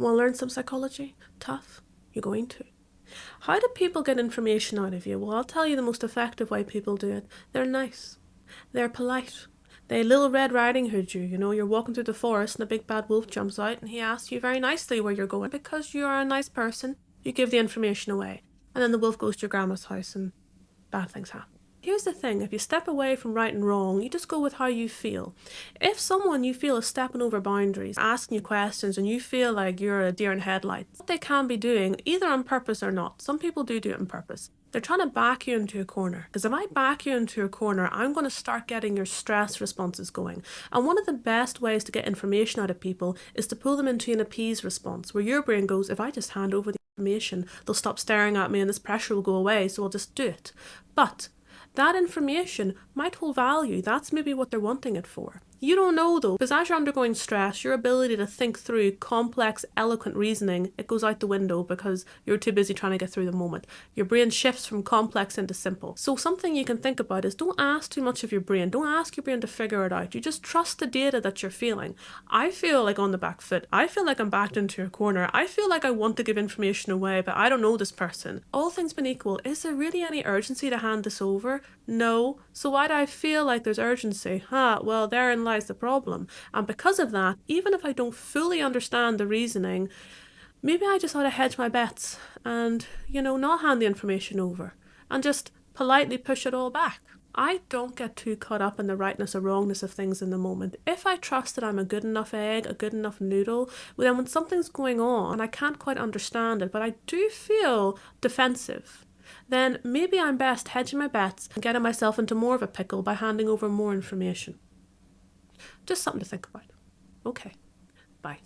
Want to learn some psychology? Tough? You're going to. How do people get information out of you? Well, I'll tell you the most effective way people do it. They're nice. They're polite. They Little Red Riding Hood you. You know, you're walking through the forest and a big bad wolf jumps out and he asks you very nicely where you're going. Because you are a nice person, you give the information away. And then the wolf goes to your grandma's house and bad things happen. Here's the thing, if you step away from right and wrong, you just go with how you feel. If someone you feel is stepping over boundaries, asking you questions, and you feel like you're a deer in headlights, what they can be doing, either on purpose or not, some people do it on purpose. They're trying to back you into a corner. Because if I back you into a corner, I'm going to start getting your stress responses going. And one of the best ways to get information out of people is to pull them into an appease response, where your brain goes, if I just hand over the information, they'll stop staring at me and this pressure will go away, so I'll just do it. But that information might hold value. That's maybe what they're wanting it for. You don't know though, because as you're undergoing stress, your ability to think through complex, eloquent reasoning, it goes out the window because you're too busy trying to get through the moment. Your brain shifts from complex into simple. So something you can think about is don't ask too much of your brain. Don't ask your brain to figure it out. You just trust the data that you're feeling. I feel like on the back foot. I feel like I'm backed into a corner. I feel like I want to give information away, but I don't know this person. All things being equal, is there really any urgency to hand this over? No. So why do I feel like there's urgency? Well, therein lies the problem. And because of that, even if I don't fully understand the reasoning, maybe I just ought to hedge my bets and, not hand the information over and just politely push it all back. I don't get too caught up in the rightness or wrongness of things in the moment. If I trust that I'm a good enough egg, a good enough noodle, well, then when something's going on and I can't quite understand it, but I do feel defensive, then maybe I'm best hedging my bets and getting myself into more of a pickle by handing over more information. Just something to think about. Okay, bye.